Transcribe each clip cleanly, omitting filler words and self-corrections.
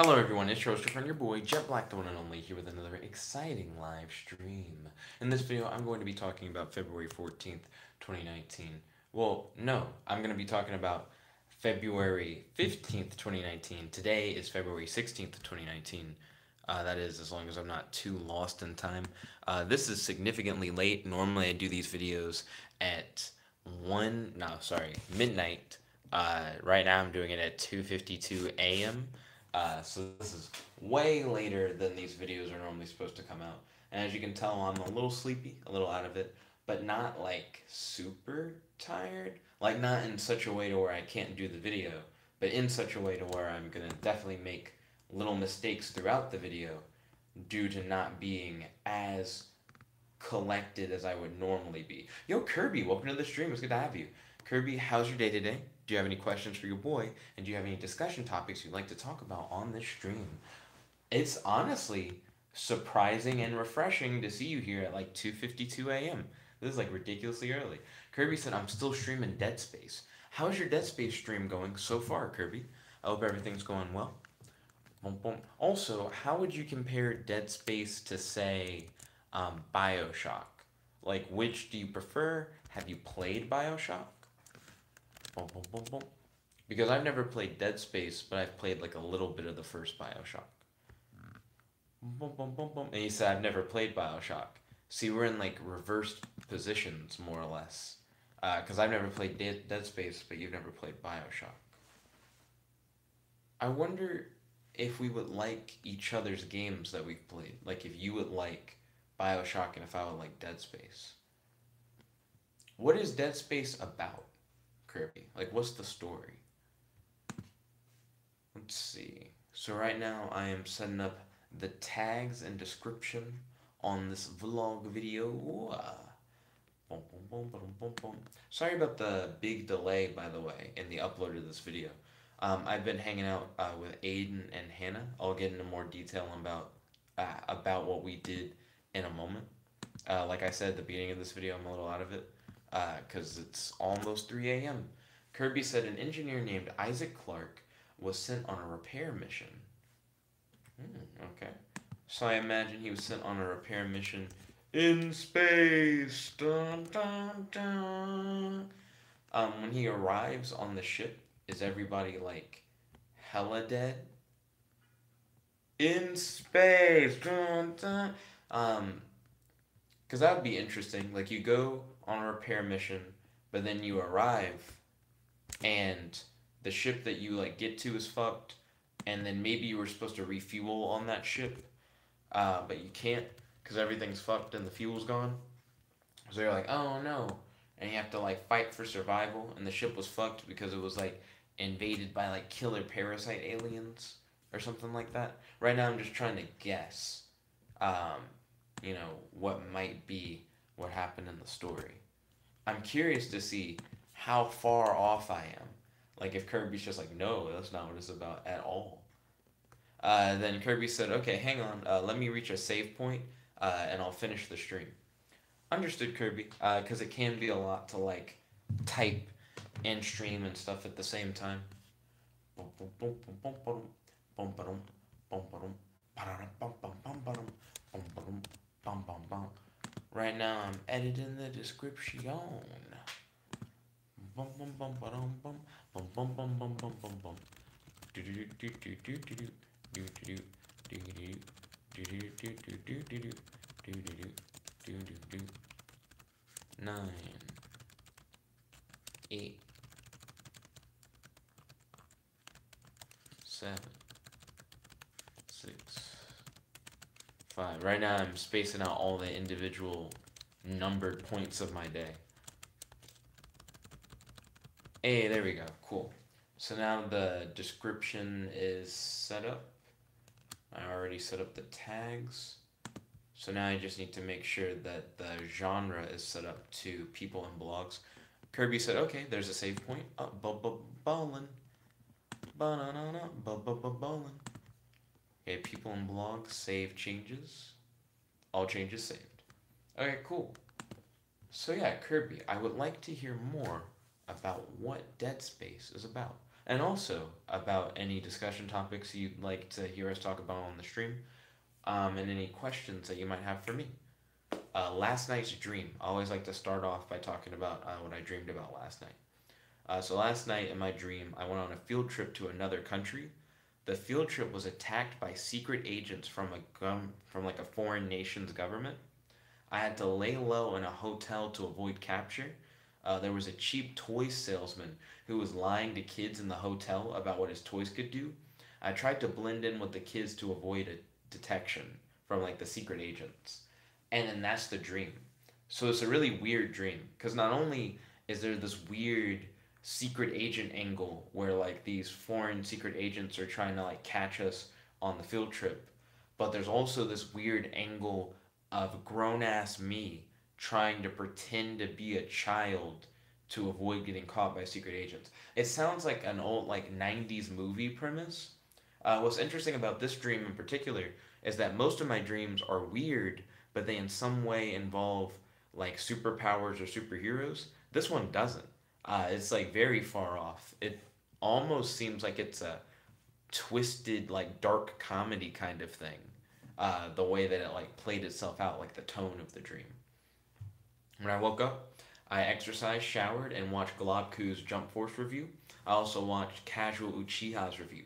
Hello everyone, it's your host, your friend, your boy, Jet Black, the one and only, here with another exciting live stream. In this video, I'm going to be talking about February 14th, 2019. Well, no, I'm going to be talking about February 15th, 2019. Today is February 16th, 2019. That is, as long as I'm not too lost in time. This is significantly late. Normally I do these videos at midnight. Right now I'm doing it at 2:52 a.m. So this is way later than these videos are normally supposed to come out. And as you can tell, I'm a little sleepy, a little out of it, but not like super tired. Like not in such a way to where I can't do the video, but in such a way to where I'm gonna definitely make little mistakes throughout the video due to not being as collected as I would normally be. Yo, Kirby, welcome to the stream. It's good to have you. Kirby, how's your day today? Do you have any questions for your boy? And do you have any discussion topics you'd like to talk about on this stream? It's honestly surprising and refreshing to see you here at like 2:52 a.m. This is like ridiculously early. Kirby said, I'm still streaming Dead Space. How's your Dead Space stream going so far, Kirby? I hope everything's going well. Boom, boom. Also, how would you compare Dead Space to, say, Bioshock? Like, which do you prefer? Have you played Bioshock? Boom, boom, boom, boom. Because I've never played Dead Space, but I've played like a little bit of the first Bioshock. Boom, boom, boom, boom. And you said I've never played Bioshock. See, we're in like reversed positions, more or less. Because I've never played Dead Space, but you've never played Bioshock. I wonder if we would like each other's games that we've played. Like if you would like Bioshock and if I would like Dead Space. What is Dead Space about, Kirby? Like what's the story? Let's see. So right now I am setting up the tags and description on this vlog video. Boom, boom, boom, boom, boom, boom. Sorry about the big delay, by the way, in the upload of this video. I've been hanging out with Aiden and Hannah. I'll get into more detail about what we did in a moment. Like I said at the beginning of this video, I'm a little out of it because it's almost 3 a.m. Kirby said an engineer named Isaac Clarke was sent on a repair mission. Okay. So I imagine he was sent on a repair mission in space. Dun, dun, dun. When he arrives on the ship, is everybody like hella dead? In space. Dun, dun. Because that would be interesting. Like you go on a repair mission, but then you arrive, and the ship that you like get to is fucked, and then maybe you were supposed to refuel on that ship, but you can't because everything's fucked and the fuel's gone. So you're like, oh no, and you have to like fight for survival, and the ship was fucked because it was like invaded by like killer parasite aliens or something like that. Right now, I'm just trying to guess, um, what might be what happened in the story. I'm curious to see how far off I am. Like if Kirby's just like, no, that's not what it's about at all. Then Kirby said, okay, hang on, let me reach a save point, and I'll finish the stream. Understood, Kirby, because it can be a lot to like type and stream and stuff at the same time. Right now I'm editing the description. Nine, 8, 7, 6, 5. Right now I'm spacing out all the individual numbered points of my day. Hey, there we go. Cool. So now the description is set up. I already set up the tags. So now I just need to make sure that the genre is set up to people and blogs. Kirby said, okay, there's a save point. Ballin'. Ba-na-na-na. Ballin'. Okay, people and blogs, save changes. All changes saved. Okay, cool. So yeah, Kirby, I would like to hear more about what Dead Space is about. and also about any discussion topics you'd like to hear us talk about on the stream, and any questions that you might have for me. Last night's dream. I always like to start off by talking about what I dreamed about last night. So last night in my dream, I went on a field trip to another country. The field trip was attacked by secret agents from like a foreign nation's government. I had to lay low in a hotel to avoid capture. There was a cheap toy salesman who was lying to kids in the hotel about what his toys could do. I tried to blend in with the kids to avoid a detection from like the secret agents. And then that's the dream. So it's a really weird dream because not only is there this weird secret agent angle where like these foreign secret agents are trying to like catch us on the field trip, but there's also this weird angle of grown ass me trying to pretend to be a child to avoid getting caught by secret agents. It sounds like an old like 90s movie premise. What's interesting about this dream in particular is that most of my dreams are weird, but they in some way involve like superpowers or superheroes. This one doesn't. It's like very far off. It almost seems like it's a twisted, like dark comedy kind of thing. The way that it like played itself out, like the tone of the dream. When I woke up, I exercised, showered, and watched Globku's Jump Force review. I also watched Kasual Uchiha's review.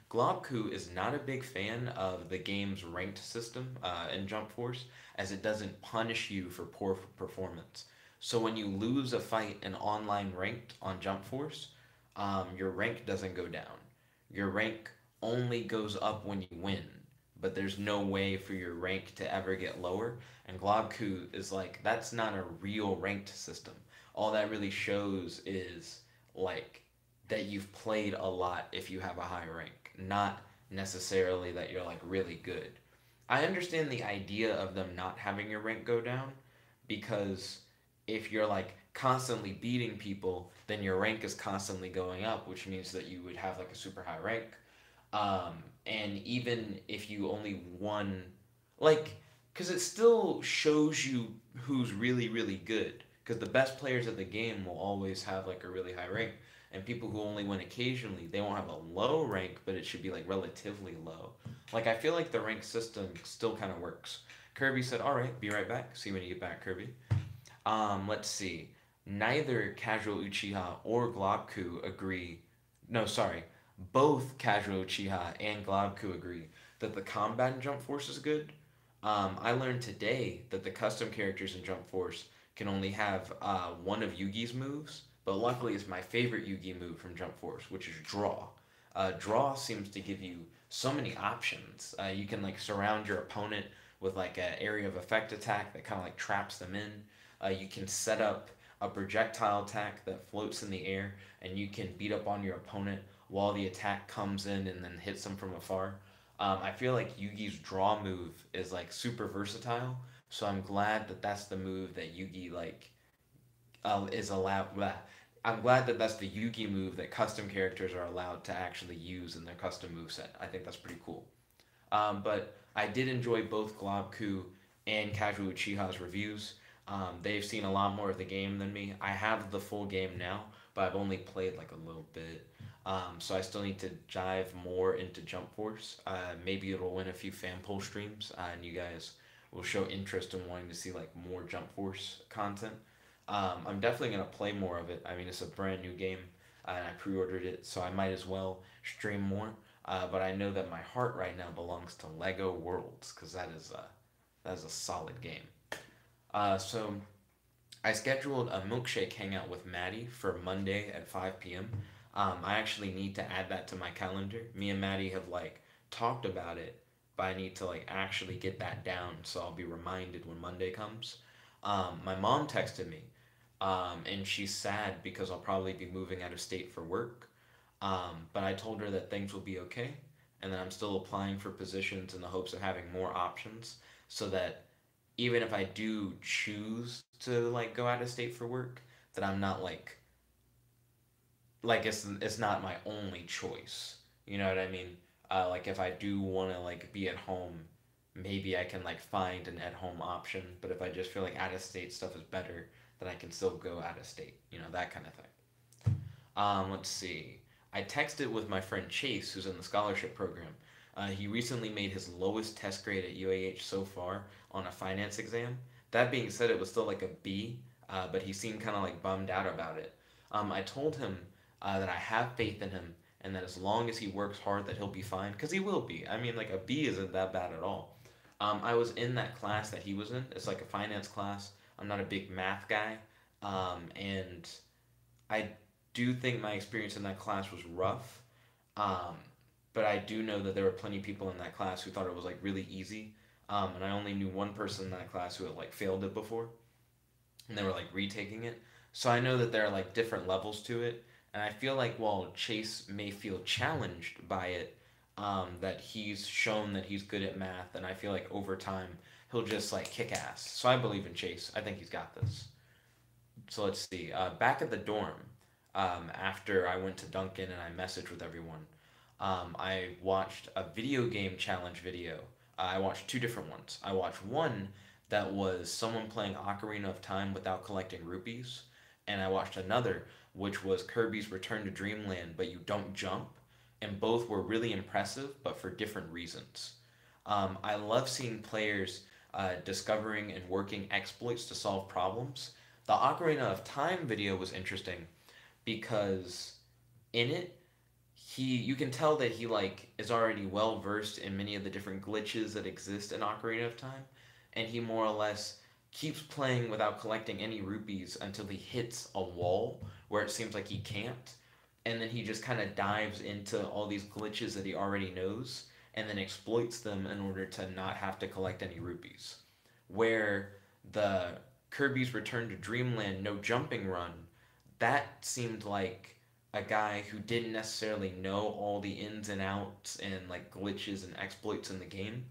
Globku is not a big fan of the game's ranked system in Jump Force, as it doesn't punish you for poor performance. So when you lose a fight in online ranked on Jump Force, your rank doesn't go down. Your rank only goes up when you win, but there's no way for your rank to ever get lower. And Globku is like, that's not a real ranked system. All that really shows is like that you've played a lot if you have a high rank, not necessarily that you're like really good. I understand the idea of them not having your rank go down because if you're like constantly beating people, then your rank is constantly going up, which means that you would have like a super high rank. And even if you only won, like, because it still shows you who's really, really good. Because the best players of the game will always have like a really high rank. And people who only win occasionally, they won't have a low rank, but it should be like relatively low. Like, I feel like the rank system still kind of works. Kirby said, all right, be right back. See you when you get back, Kirby. Let's see. Neither Kasual Uchiha or Globku agree. No, sorry. Both Kasual Uchiha and Globku agree that the combat in Jump Force is good. I learned today that the custom characters in Jump Force can only have one of Yugi's moves, but luckily it's my favorite Yugi move from Jump Force, which is Draw. Draw seems to give you so many options. You can like surround your opponent with like an area of effect attack that kind of like traps them in. You can set up a projectile attack that floats in the air, and you can beat up on your opponent while the attack comes in and then hits them from afar. I feel like Yugi's draw move is like super versatile, so I'm glad that that's the move that Yugi like is allowed. Bleh. I'm glad that that's the Yugi move that custom characters are allowed to actually use in their custom move set. I think that's pretty cool. But I did enjoy both Globku and Kasual Uchiha's reviews. They've seen a lot more of the game than me. I have the full game now, but I've only played like a little bit. So I still need to dive more into Jump Force. Maybe it'll win a few fan poll streams, and you guys will show interest in wanting to see like more Jump Force content. I'm definitely gonna play more of it. I mean, it's a brand new game, and I pre-ordered it, so I might as well stream more. But I know that my heart right now belongs to Lego Worlds because that is a solid game. So I scheduled a milkshake hangout with Maddie for Monday at 5 p.m. I actually need to add that to my calendar. Me and Maddie have like talked about it, but I need to like actually get that down so I'll be reminded when Monday comes. My mom texted me, and she's sad because I'll probably be moving out of state for work. But I told her that things will be okay, and that I'm still applying for positions in the hopes of having more options, so that even if I do choose to like go out of state for work, that I'm not like it's not my only choice. You know what I mean? Like if I do want to like be at home, maybe I can like find an at home option. But if I just feel like out of state stuff is better, then I can still go out of state. You know, that kind of thing. Let's see. I texted with my friend Chase, who's in the scholarship program. He recently made his lowest test grade at UAH so far on a finance exam. That being said, it was still like a B, but he seemed kind of like bummed out about it. I told him that I have faith in him and that as long as he works hard, that he'll be fine, because he will be. I mean, like a B isn't that bad at all. I was in that class that he was in. It's like a finance class. I'm not a big math guy, and I do think my experience in that class was rough. Um, but I do know that there were plenty of people in that class who thought it was like really easy. And I only knew one person in that class who had like failed it before, and they were like retaking it. So I know that there are like different levels to it, and I feel like while Chase may feel challenged by it, that he's shown that he's good at math, and I feel like over time he'll just like kick ass. So I believe in Chase. I think he's got this. So let's see. Back at the dorm, after I went to Dunkin and I messaged with everyone, I watched a video game challenge video. I watched two different ones. I watched one that was someone playing Ocarina of Time without collecting rupees, and I watched another which was Kirby's Return to Dreamland, but you don't jump. And both were really impressive, but for different reasons. I love seeing players discovering and working exploits to solve problems. The Ocarina of Time video was interesting because in it you can tell that he like is already well versed in many of the different glitches that exist in Ocarina of Time, and he more or less keeps playing without collecting any rupees until he hits a wall where it seems like he can't, and then he just kind of dives into all these glitches that he already knows and then exploits them in order to not have to collect any rupees. Where the Kirby's Return to Dreamland no jumping run, that seemed like a guy who didn't necessarily know all the ins and outs and like glitches and exploits in the game.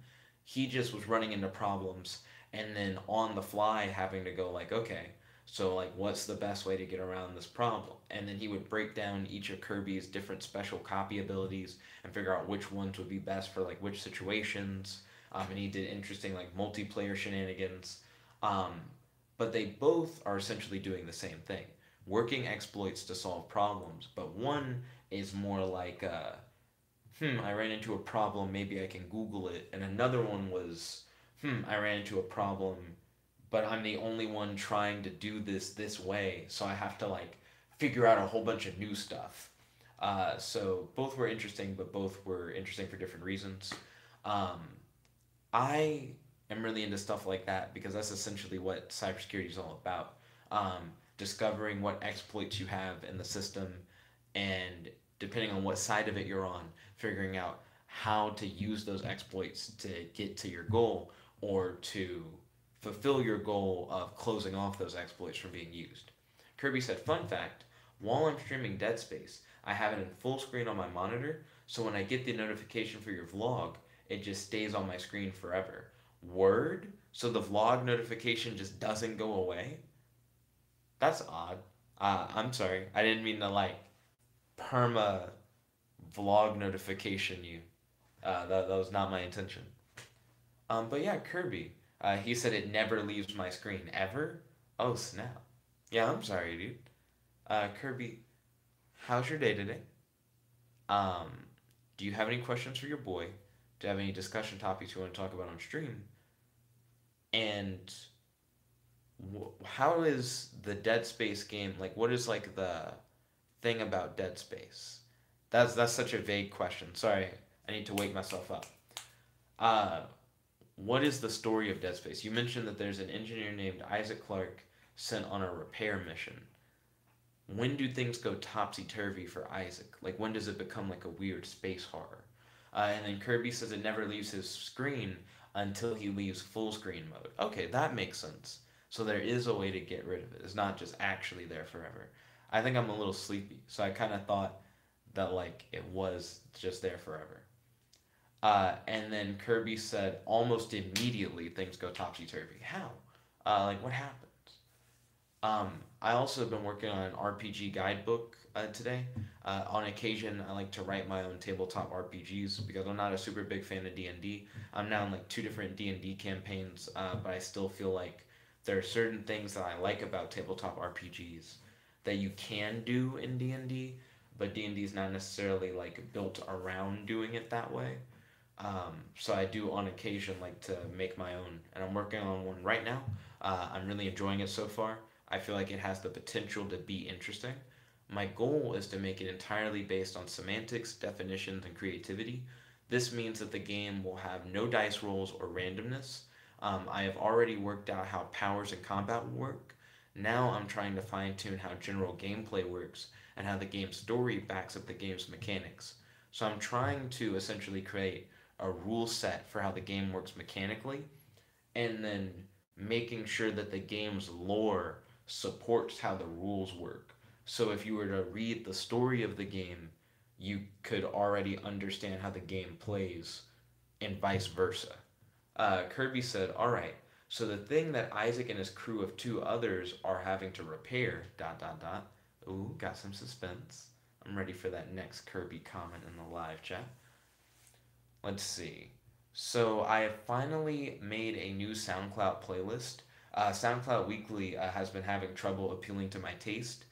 He just was running into problems and then on the fly having to go like, okay, so like what's the best way to get around this problem? And then he would break down each of Kirby's different special copy abilities and figure out which ones would be best for like which situations. And he did interesting like multiplayer shenanigans. Um, but they both are essentially doing the same thing, working exploits to solve problems. But one is more like, I ran into a problem, maybe I can Google it. And another one was, I ran into a problem, but I'm the only one trying to do this way, so I have to like figure out a whole bunch of new stuff. So both were interesting, but both were interesting for different reasons. Um, I am really into stuff like that because that's essentially what cybersecurity is all about. Discovering what exploits you have in the system, and depending on what side of it you're on, figuring out how to use those exploits to get to your goal or to fulfill your goal of closing off those exploits from being used. Kirby said, fun fact, while I'm streaming Dead Space, I have it in full screen on my monitor, so when I get the notification for your vlog, it just stays on my screen forever. Word? So the vlog notification just doesn't go away? That's odd. I'm sorry. I didn't mean to like perma vlog notification you. That was not my intention. But yeah, Kirby. He said it never leaves my screen ever. Oh snap. Yeah, I'm sorry, dude. Kirby, how's your day today? Um, do you have any questions for your boy? Do you have any discussion topics you want to talk about on stream? And how is the Dead Space game like? What is like the thing about Dead Space? That's such a vague question. Sorry, I need to wake myself up. Uh, what is the story of Dead Space? You mentioned that there's an engineer named Isaac Clarke sent on a repair mission. When do things go topsy turvy for Isaac? Like when does it become like a weird space horror? And then Kirby says it never leaves his screen until he leaves full screen mode. Okay, that makes sense. So there is a way to get rid of it. It's not just actually there forever. I think I'm a little sleepy, so I kind of thought that like it was just there forever. And then Kirby said almost immediately things go topsy turvy. How? Like what happens? I also have been working on an RPG guidebook today. On occasion, I like to write my own tabletop RPGs because I'm not a super big fan of D&D. I'm now in like two different D&D campaigns, but I still feel like there are certain things that I like about tabletop RPGs that you can do in D&D, but D&D is not necessarily like built around doing it that way. So I do on occasion like to make my own, and I'm working on one right now. I'm really enjoying it so far. I feel like it has the potential to be interesting. My goal is to make it entirely based on semantics, definitions, and creativity. This means that the game will have no dice rolls or randomness. I have already worked out how powers and combat will work. Now I'm trying to fine tune how general gameplay works and how the game's story backs up the game's mechanics. So I'm trying to essentially create a rule set for how the game works mechanically, and then making sure that the game's lore supports how the rules work. So if you were to read the story of the game, you could already understand how the game plays, and vice versa. Kirby said, "All right. So the thing that Isaac and his crew of two others are having to repair. Dot dot dot. Ooh, got some suspense. I'm ready for that next Kirby comment in the live chat. Let's see. So I have finally made a new SoundCloud playlist. SoundCloud Weekly has been having trouble appealing to my taste.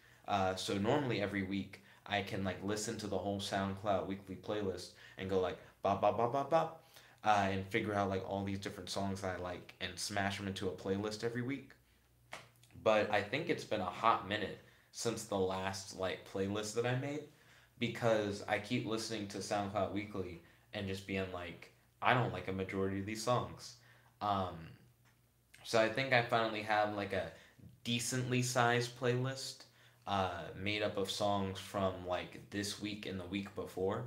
So normally every week I can like listen to the whole SoundCloud Weekly playlist and go like bop bop bop bop bop, and figure out like all these different songs I like and smash them into a playlist every week. But I think it's been a hot minute since the last like playlist that I made, because I keep listening to SoundCloud Weekly and just being like, I don't like a majority of these songs. Um, so I think I finally have like a decently sized playlist made up of songs from like this week and the week before.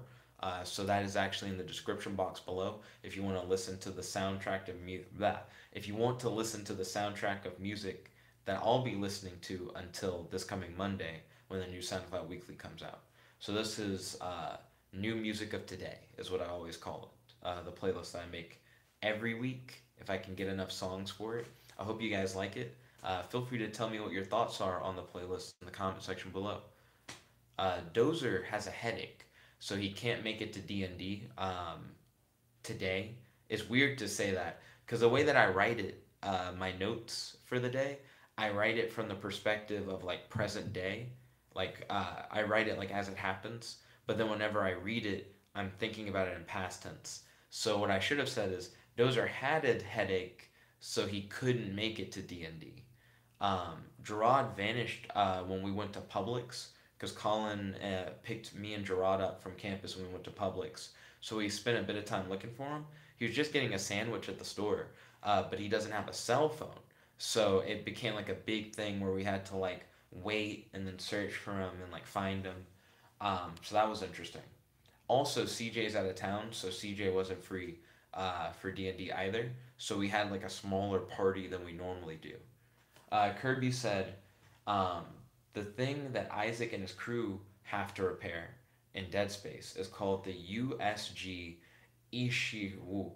So that is actually in the description box below if you want to listen to the soundtrack of that. If you want to listen to the soundtrack of music that I'll be listening to until this coming Monday when the new SoundCloud Weekly comes out. So this is new music of today is what I always call it. The playlist that I make every week if I can get enough songs for it. I hope you guys like it. Feel free to tell me what your thoughts are on the playlist in the comment section below. Dozer has a headache, so he can't make it to D&D today. It's weird to say that because the way that I write it, my notes for the day, I write it from the perspective of like present day. Like I write it like as it happens, but then whenever I read it, I'm thinking about it in past tense. So what I should have said is Dozer had a headache, so he couldn't make it to D&D. Gerard vanished when we went to Publix because Colin picked me and Gerard up from campus when we went to Publix. So we spent a bit of time looking for him. He was just getting a sandwich at the store, but he doesn't have a cell phone. So it became like a big thing where we had to like wait and then search for him and like find him. So that was interesting. Also, CJ's out of town, so CJ wasn't free for D&D either. So we had like a smaller party than we normally do. Kirby said, um, the thing that Isaac and his crew have to repair in Dead Space is called the USG Ishiwu,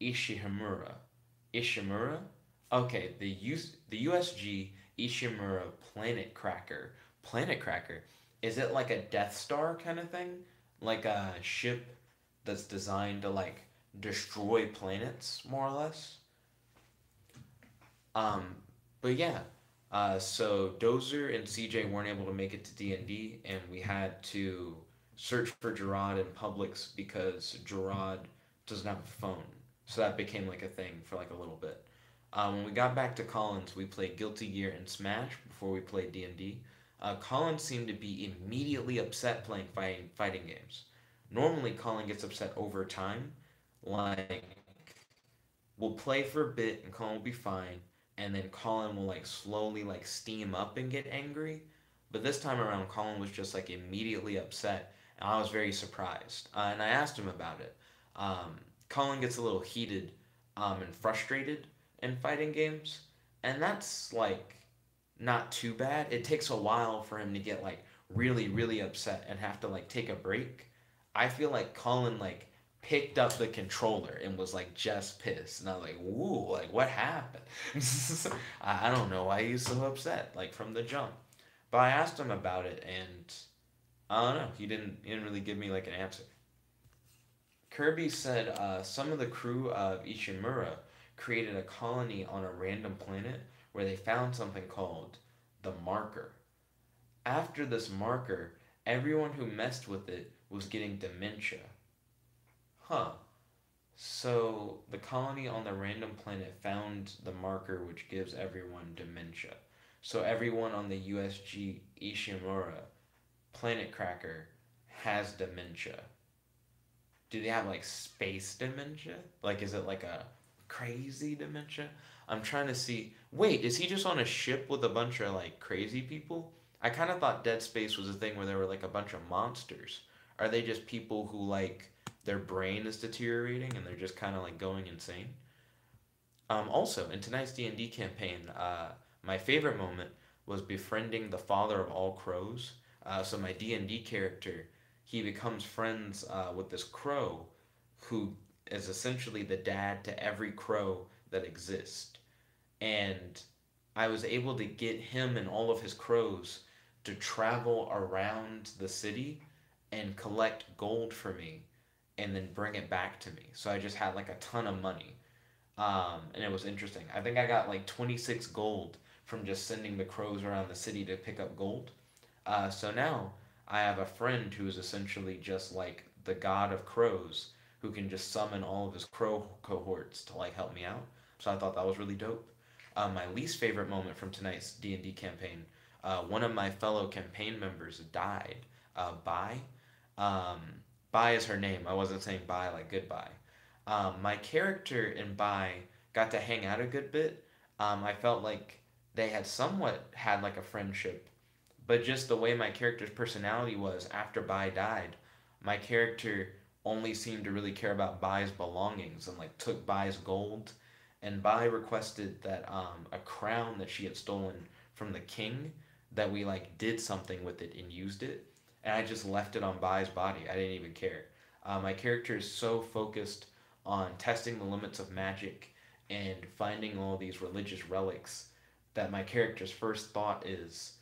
Ishihimura. Ishimura? Okay, the USG Ishimura Planet Cracker. Planet Cracker? Is it like a Death Star kind of thing? Like a ship that's designed to like destroy planets, more or less? Um, but yeah, so Dozer and CJ weren't able to make it to D&D, and we had to search for Gerard in Publix because Gerard doesn't have a phone. So that became like a thing for like a little bit. When we got back to Collins, we played Guilty Gear and Smash before we played D&D. Colin seemed to be immediately upset playing fighting games. Normally, Colin gets upset over time. Like, we'll play for a bit and Colin will be fine, and then Colin will like slowly like steam up and get angry. But this time around, Colin was just like immediately upset, and I was very surprised. And I asked him about it. Colin gets a little heated and frustrated in fighting games, and that's like not too bad. It takes a while for him to get like really, really upset and have to like take a break. I feel like Colin like picked up the controller and was like just pissed, and I was like, "Ooh, like what happened?" I don't know why he's so upset like from the jump. But I asked him about it, and I don't know. He didn't really give me like an answer. Kirby said some of the crew of Ishimura created a colony on a random planet where they found something called the marker. After this marker, everyone who messed with it was getting dementia. Huh. So the colony on the random planet found the marker which gives everyone dementia. So everyone on the USG Ishimura planet cracker has dementia. Do they have like space dementia? Like, is it like a crazy dementia? I'm trying to see. Wait, is he just on a ship with a bunch of like crazy people? I kind of thought Dead Space was a thing where there were like a bunch of monsters. Are they just people who like their brain is deteriorating and they're just kind of like going insane? Also, in tonight's D&D campaign, my favorite moment was befriending the father of all crows. So my D&D character, he becomes friends with this crow who is essentially the dad to every crow that exists. And I was able to get him and all of his crows to travel around the city and collect gold for me and then bring it back to me. So I just had like a ton of money. And it was interesting. I think I got like 26 gold from just sending the crows around the city to pick up gold. So now I have a friend who is essentially just like the god of crows who can just summon all of his crow cohorts to like help me out. So I thought that was really dope. My least favorite moment from tonight's D&D campaign, one of my fellow campaign members died. Bye. Um, Bye is her name. I wasn't saying bye like goodbye. My character in Bye got to hang out a good bit. I felt like they had somewhat had like a friendship, but just the way my character's personality was after Bai died, my character only seemed to really care about Bai's belongings and like took Bai's gold. And Bai requested that a crown that she had stolen from the king, that we like did something with it and used it. And I just left it on Bai's body. I didn't even care. My character is so focused on testing the limits of magic and finding all these religious relics that my character's first thought is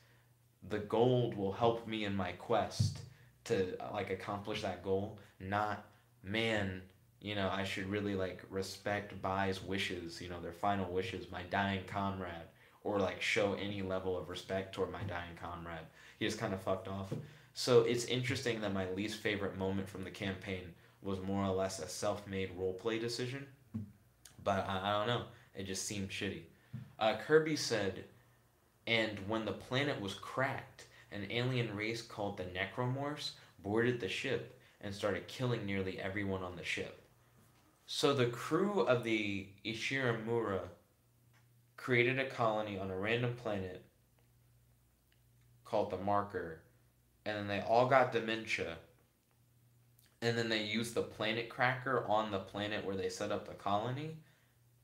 the gold will help me in my quest to like accomplish that goal, not man, I should really like respect Bai's wishes, their final wishes, my dying comrade, or like show any level of respect toward my dying comrade. He just kind of fucked off. So it's interesting that my least favorite moment from the campaign was more or less a self-made roleplay decision, but I don't know. It just seemed shitty. Kirby said, and when the planet was cracked, an alien race called the Necromorphs boarded the ship and started killing nearly everyone on the ship. So the crew of the Ishiramura created a colony on a random planet called the Marker, and then they all got dementia, and then they used the planet cracker on the planet where they set up the colony,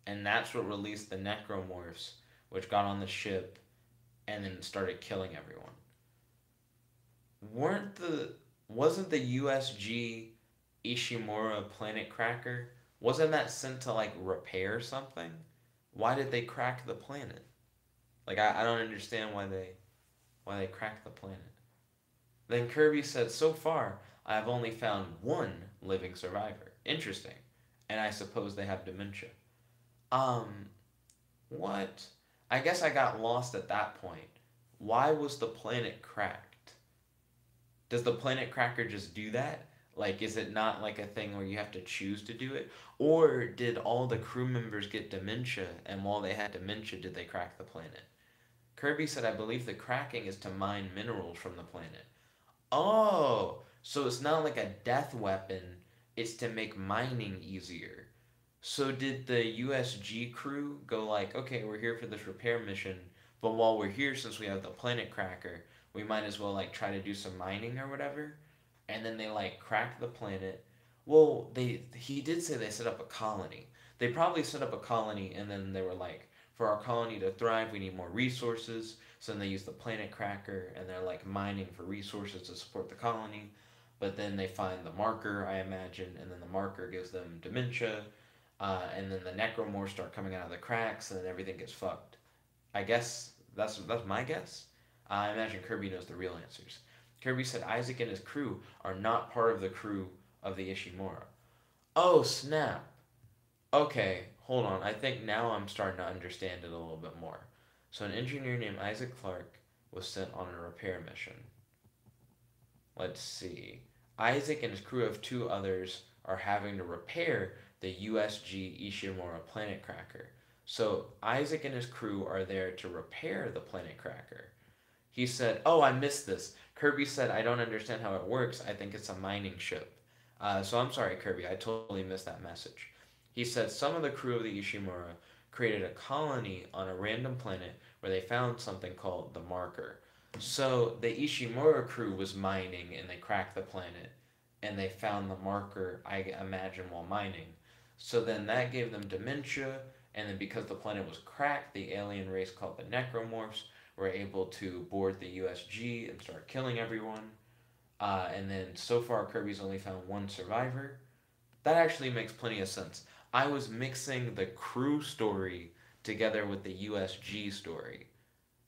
and that's what released the Necromorphs, which got on the ship and then started killing everyone. Weren't the wasn't the USG Ishimura planet cracker, wasn't that sent to like repair something? Why did they crack the planet? Like I don't understand why they cracked the planet. Then Kirby said, so far I have only found one living survivor. Interesting. And I suppose they have dementia. Um, what? I guess I got lost at that point. Why was the planet cracked? Does the planet cracker just do that? Like, is it not like a thing where you have to choose to do it? Or did all the crew members get dementia, and while they had dementia, did they crack the planet? Kirby said, I believe the cracking is to mine minerals from the planet. Oh, so it's not like a death weapon, it's to make mining easier. So did the USG crew go like, okay, we're here for this repair mission, but while we're here, since we have the planet cracker, we might as well like try to do some mining or whatever? And then they like cracked the planet. Well, he did say they set up a colony. They probably set up a colony and then they were like, for our colony to thrive, we need more resources. So then they use the planet cracker and they're like mining for resources to support the colony. But then they find the marker, I imagine, and then the marker gives them dementia. And then the necromorphs start coming out of the cracks, and then everything gets fucked. I guess that's my guess. I imagine Kirby knows the real answers. Kirby said Isaac and his crew are not part of the crew of the Ishimura. Oh snap! Okay, hold on. I think now I'm starting to understand it a little bit more. So an engineer named Isaac Clarke was sent on a repair mission. Let's see. Isaac and his crew of two others are having to repair the USG Ishimura planet cracker. So Isaac and his crew are there to repair the planet cracker. He said, "Oh, I missed this." Kirby said, "I don't understand how it works. I think it's a mining ship." So I'm sorry, Kirby. I totally missed that message. He said some of the crew of the Ishimura created a colony on a random planet where they found something called the marker. So the Ishimura crew was mining and they cracked the planet and they found the marker, I imagine, while mining. So then that gave them dementia, and then because the planet was cracked, the alien race called the Necromorphs were able to board the USG and start killing everyone. And then so far, Kirby's only found one survivor. That actually makes plenty of sense. I was mixing the crew story together with the USG story.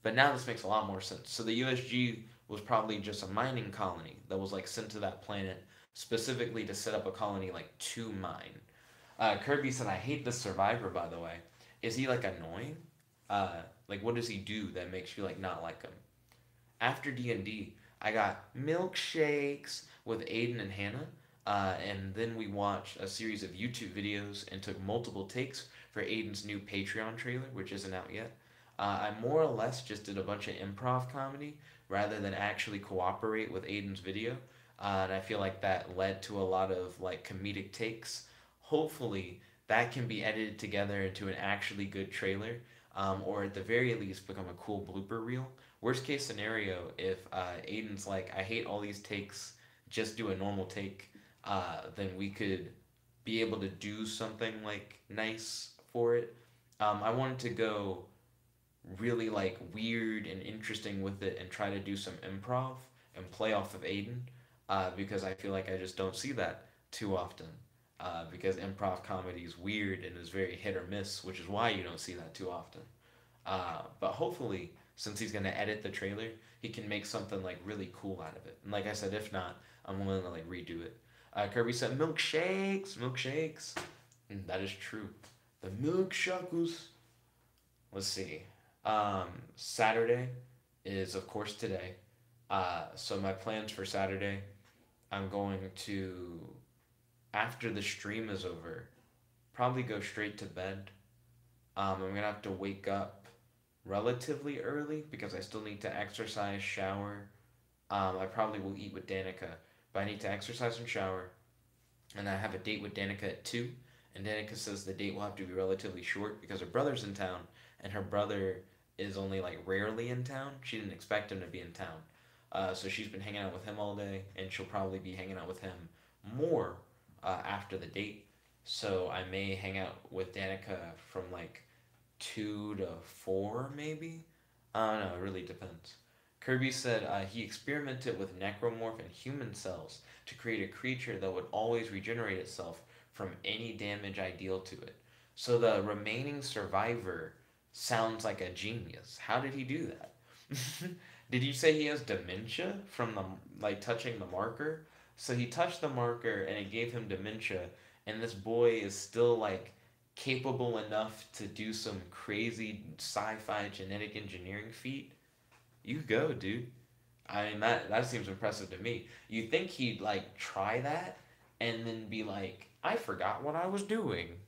But now this makes a lot more sense. So the USG was probably just a mining colony that was like sent to that planet specifically to set up a colony like to mine. Kirby said, "I hate the survivor." By the way, is he like annoying? Like what does he do that makes you like not like him? After D&D, I got milkshakes with Aiden and Hannah, and then we watched a series of YouTube videos and took multiple takes for Aiden's new Patreon trailer, which isn't out yet. I more or less just did a bunch of improv comedy rather than actually cooperate with Aiden's video, and I feel like that led to a lot of like comedic takes. Hopefully, that can be edited together into an actually good trailer, or at the very least become a cool blooper reel. Worst case scenario, if Aiden's like, "I hate all these takes, just do a normal take," then we could be able to do something like nice for it. I wanted to go really like weird and interesting with it and try to do some improv and play off of Aiden, because I feel like I just don't see that too often. Because improv comedy is weird and is very hit or miss, which is why you don't see that too often. But hopefully, since he's gonna edit the trailer, he can make something like really cool out of it. And like I said, if not, I'm willing to like redo it. Kirby said milkshakes, milkshakes. And that is true. The milkshakus. Let's see. Saturday is of course today. So my plans for Saturday, I'm going to, after the stream is over, probably go straight to bed. I'm gonna have to wake up relatively early because I still need to exercise, shower. I probably will eat with Danica, but I need to exercise and shower. And I have a date with Danica at 2. And Danica says the date will have to be relatively short because her brother's in town, and her brother is only like rarely in town. She didn't expect him to be in town. So she's been hanging out with him all day, and she'll probably be hanging out with him more after the date. So I may hang out with Danica from like 2 to 4, maybe? I don't know, it really depends. Kirby said he experimented with necromorph and human cells to create a creature that would always regenerate itself from any damage ideal to it. So the remaining survivor sounds like a genius. How did he do that? Did you say he has dementia from the like touching the marker? So he touched the marker and it gave him dementia, and this boy is still like capable enough to do some crazy sci-fi genetic engineering feat. You go, dude. I mean that seems impressive to me. You think he'd like try that and then be like, "I forgot what I was doing."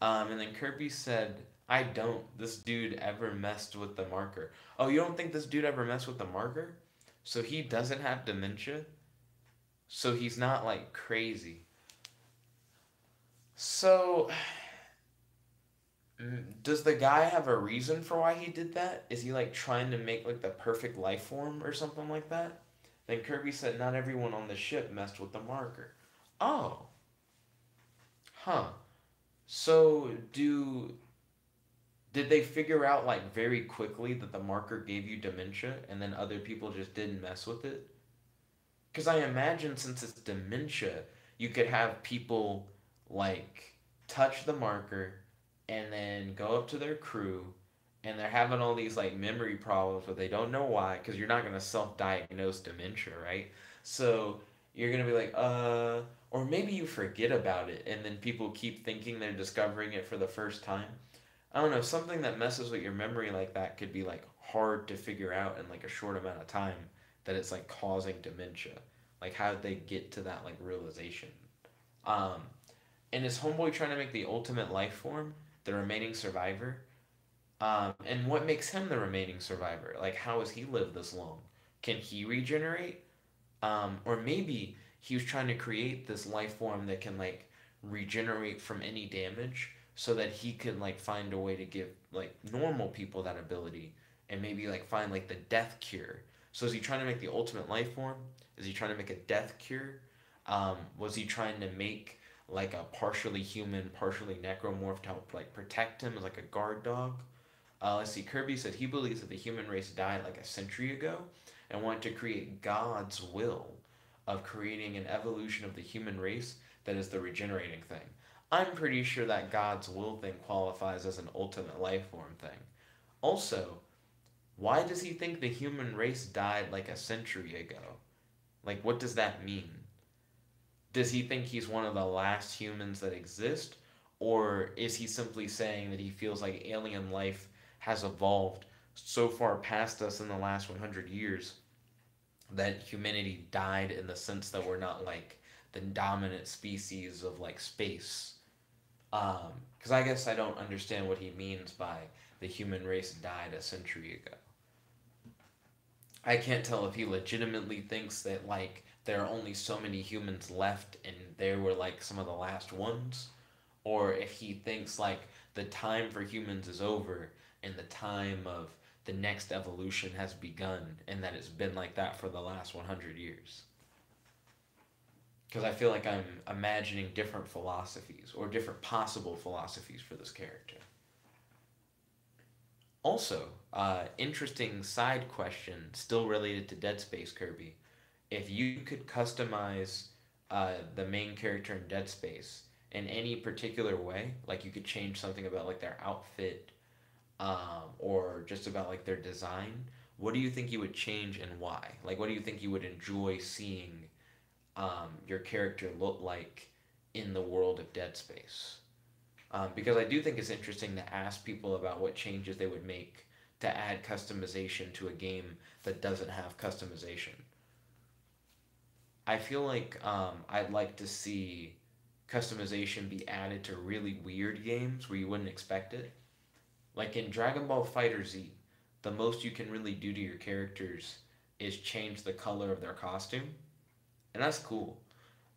And then Kirby said, "I don't. This dude ever messed with the marker." Oh, you don't think this dude ever messed with the marker? So he doesn't have dementia? So he's not like crazy. So does the guy have a reason for why he did that? Is he like trying to make like the perfect life form or something like that? Then Kirby said not everyone on the ship messed with the marker. Oh, huh. So did they figure out like very quickly that the marker gave you dementia and then other people just didn't mess with it? Because I imagine since it's dementia, you could have people like touch the marker and then go up to their crew and they're having all these like memory problems, but they don't know why because you're not going to self-diagnose dementia, right? So you're going to be like, or maybe you forget about it and then people keep thinking they're discovering it for the first time. I don't know, something that messes with your memory like that could be like hard to figure out in like a short amount of time that it's like causing dementia. Like how did they get to that like realization? Um, and is Homeboy trying to make the ultimate life form, the remaining survivor? And what makes him the remaining survivor? Like how has he lived this long? Can he regenerate? Or maybe he was trying to create this life form that can like regenerate from any damage so that he could like find a way to give like normal people that ability and maybe like find like the death cure. So is he trying to make the ultimate life form? Is he trying to make a death cure? Was he trying to make like a partially human, partially necromorph to help like protect him as like a guard dog? Let's see. Kirby said he believes that the human race died like a century ago and wanted to create God's will of creating an evolution of the human race that is the regenerating thing. I'm pretty sure that God's will thing qualifies as an ultimate life form thing. Also, why does he think the human race died like a century ago? Like, what does that mean? Does he think he's one of the last humans that exist? Or is he simply saying that he feels like alien life has evolved so far past us in the last 100 years that humanity died in the sense that we're not like the dominant species of like space? Because I guess I don't understand what he means by the human race died a century ago. I can't tell if he legitimately thinks that like there are only so many humans left and they were like some of the last ones, or if he thinks like the time for humans is over and the time of the next evolution has begun and that it's been like that for the last 100 years. Because I feel like I'm imagining different philosophies or different possible philosophies for this character. Also, interesting side question, still related to Dead Space, Kirby. If you could customize the main character in Dead Space in any particular way, like you could change something about like their outfit, or just about like their design, what do you think you would change and why? Like, what do you think you would enjoy seeing your character look like in the world of Dead Space? Because I do think it's interesting to ask people about what changes they would make to add customization to a game that doesn't have customization. I feel like I'd like to see customization be added to really weird games where you wouldn't expect it. Like in Dragon Ball Fighter Z, the most you can really do to your characters is change the color of their costume, and that's cool.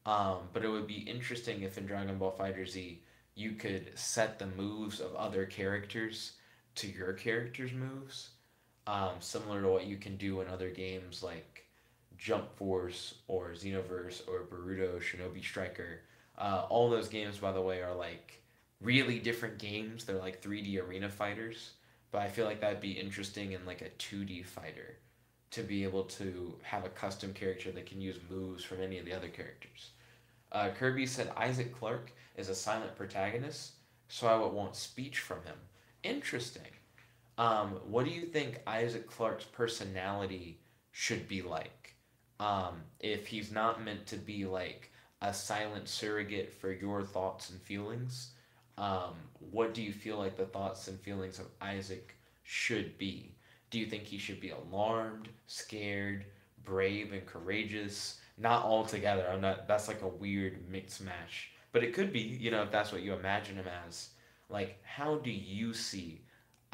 But it would be interesting if in Dragon Ball Fighter Z you could set the moves of other characters to your character's moves, similar to what you can do in other games like Jump Force or Xenoverse or Boruto Shinobi Striker. All those games, by the way, are like really different games. They're like 3D arena fighters, but I feel like that'd be interesting in like a 2D fighter to be able to have a custom character that can use moves from any of the other characters. Kirby said Isaac Clarke is a silent protagonist, so I would want speech from him. Interesting. What do you think Isaac Clarke's personality should be like? If he's not meant to be like a silent surrogate for your thoughts and feelings, what do you feel like the thoughts and feelings of Isaac should be? Do you think he should be alarmed, scared, brave, and courageous? Not all together. I'm not. That's like a weird mix mash. But it could be, if that's what you imagine him as. Like, how do you see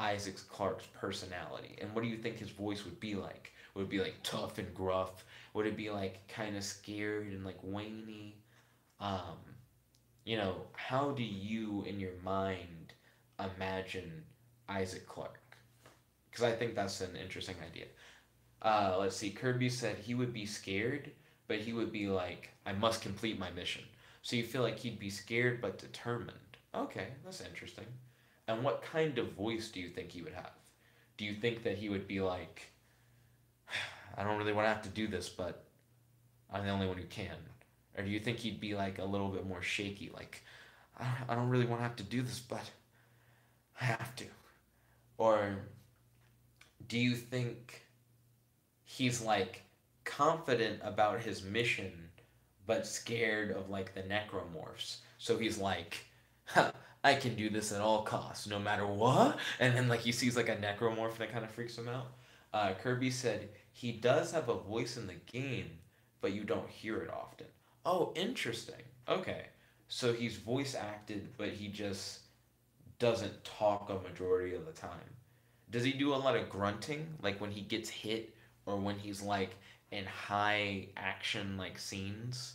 Isaac Clarke's personality, and what do you think his voice would be like? Would it be like tough and gruff? Would it be like kind of scared and like whiny? Um, how do you in your mind imagine Isaac Clarke? Because I think that's an interesting idea. Let's see. Kirby said he would be scared, but he would be like, I must complete my mission. So you feel like he'd be scared but determined. Okay, that's interesting. And what kind of voice do you think he would have? Do you think that he would be like, I don't really want to have to do this, but I'm the only one who can? Or do you think he'd be like a little bit more shaky, like, I don't really want to have to do this, but I have to? Or do you think he's like confident about his mission, but scared of like the necromorphs? So he's like, huh, I can do this at all costs, no matter what. And then like he sees like a necromorph that kind of freaks him out. Kirby said he does have a voice in the game but you don't hear it often. Oh, interesting. Okay. So he's voice acted, but he just doesn't talk a majority of the time. Does he do a lot of grunting, like when he gets hit or when he's like in high action like scenes?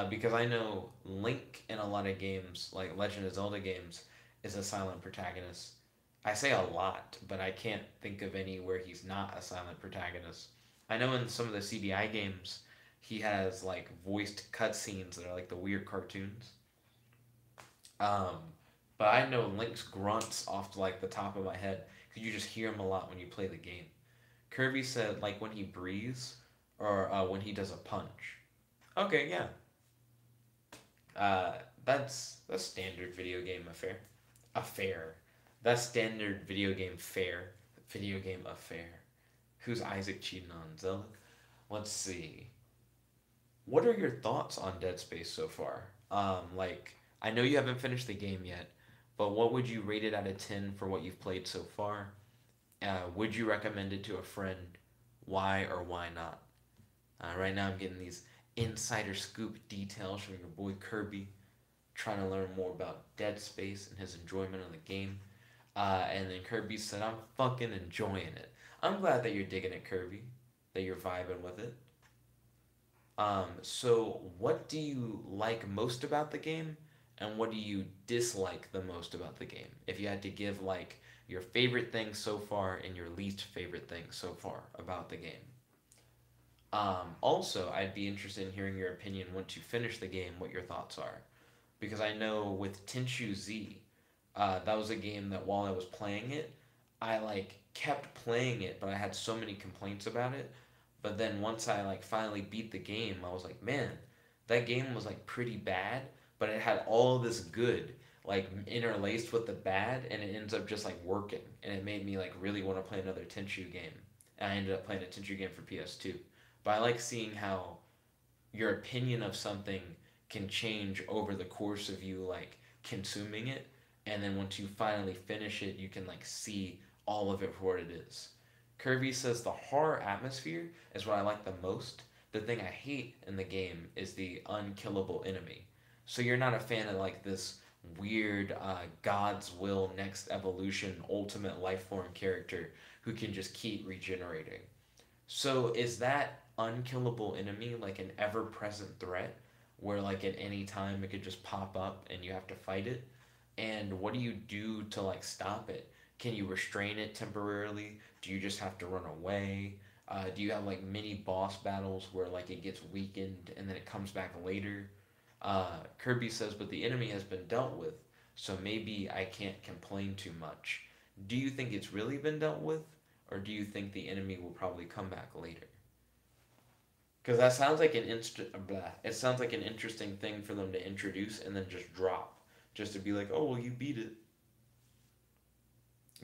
Because I know Link in a lot of games, like Legend of Zelda games, is a silent protagonist. I say a lot, but I can't think of any where he's not a silent protagonist. I know in some of the CDI games, he has like voiced cutscenes that are like the weird cartoons. Um, but I know Link's grunts off to like the top of my head because you just hear him a lot when you play the game. Kirby said like when he breathes or when he does a punch. Okay, yeah, uh, that's standard video game affair. Affair. That's standard video game fare. Video game affair. Who's Isaac cheating on Zelda? Let's see. What are your thoughts on Dead Space so far? Like I know you haven't finished the game yet, but what would you rate it out of 10 for what you've played so far? Would you recommend it to a friend? Why or why not? Right now, I'm getting these insider scoop details from your boy Kirby, trying to learn more about Dead Space and his enjoyment of the game. And then Kirby said, I'm fucking enjoying it. I'm glad that you're digging it, Kirby, that you're vibing with it. So what do you like most about the game, and what do you dislike the most about the game? If you had to give like your favorite thing so far and your least favorite thing so far about the game. Also, I'd be interested in hearing your opinion once you finish the game, what your thoughts are. Because I know with Tenshu Z, that was a game that while I was playing it, I like kept playing it, but I had so many complaints about it. But then once I like finally beat the game, I was like, man, that game was like pretty bad, but it had all this good like interlaced with the bad, and it ends up just like working, and it made me like really want to play another Tenshu game. And I ended up playing a Tenshu game for PS2. But I like seeing how your opinion of something can change over the course of you like consuming it, and then once you finally finish it you can like see all of it for what it is. Kirby says the horror atmosphere is what I like the most. The thing I hate in the game is the unkillable enemy. So you're not a fan of like this weird God's will next evolution ultimate life form character who can just keep regenerating. So is that unkillable enemy like an ever present threat where like at any time it could just pop up and you have to fight it? And what do you do to like stop it? Can you restrain it temporarily? Do you just have to run away? Do you have like mini boss battles where like it gets weakened and then it comes back later? Kirby says, but the enemy has been dealt with, so maybe I can't complain too much. Do you think it's really been dealt with, or do you think the enemy will probably come back later? Because that sounds like it sounds like an interesting thing for them to introduce and then just drop, just to be like, oh well, you beat it.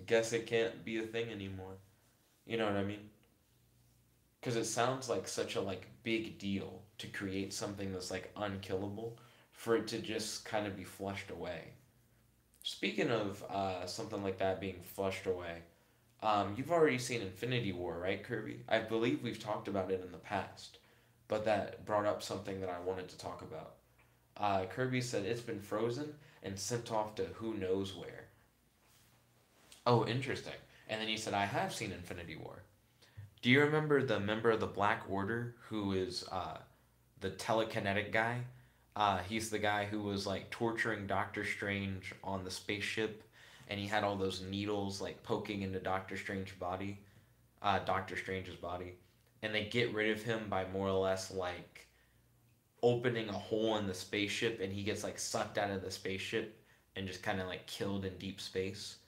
Guess it can't be a thing anymore. You know what I mean? Because it sounds like such a like big deal to create something that's like unkillable, for it to just kind of be flushed away. Speaking of something like that being flushed away, you've already seen Infinity War, right, Kirby? I believe we've talked about it in the past, but that brought up something that I wanted to talk about. Kirby said it's been frozen and sent off to who knows where. Oh, interesting. And then he said, I have seen Infinity War. Do you remember the member of the Black Order who is the telekinetic guy? He's the guy who was like torturing Doctor Strange on the spaceship, and he had all those needles like poking into Doctor Strange's body, and they get rid of him by more or less like opening a hole in the spaceship, and he gets like sucked out of the spaceship and just kind of like killed in deep space.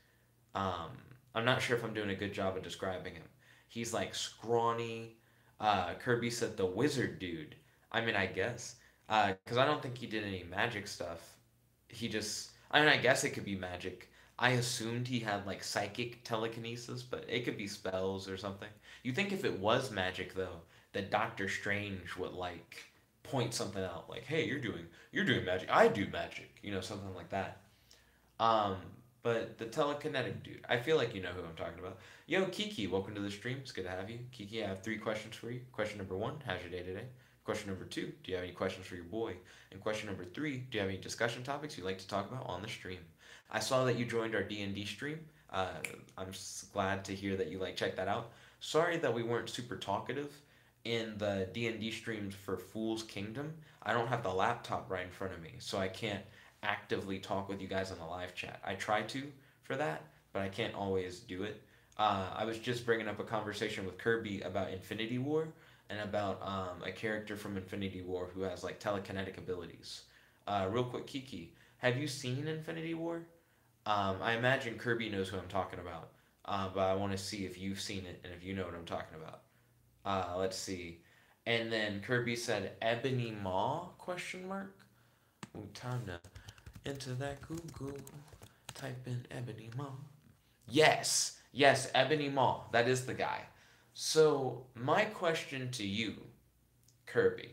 Um, I'm not sure if I'm doing a good job of describing him. He's like scrawny. Kirby said the wizard dude. I mean, I guess. Because I don't think he did any magic stuff. He just. I mean, I guess it could be magic. I assumed he had like psychic telekinesis, but it could be spells or something. You think if it was magic though, that Doctor Strange would like point something out, like, "Hey, you're doing magic. I do magic," something like that. Um, but the telekinetic dude, I feel like you know who I'm talking about. Yo, Kiki, welcome to the stream. It's good to have you. Kiki, I have three questions for you. Question number one, how's your day today? Question number 2, do you have any questions for your boy? And question number 3, do you have any discussion topics you'd like to talk about on the stream? I saw that you joined our D&D stream. I'm glad to hear that you check that out. Sorry that we weren't super talkative in the D&D streams for Fool's Kingdom. I don't have the laptop right in front of me, so I can't actively talk with you guys on the live chat. I try to for that, but I can't always do it. I was just bringing up a conversation with Kirby about Infinity War and about a character from Infinity War who has telekinetic abilities. Real quick, Kiki, have you seen Infinity War? I imagine Kirby knows who I'm talking about, but I want to see if you've seen it and if you know what I'm talking about. Let's see. And then Kirby said, Ebony Maw, question mark? Ooh, time to enter that Google. Type in Ebony Maw. Yes, yes, Ebony Maw. That is the guy. So, my question to you, Kirby,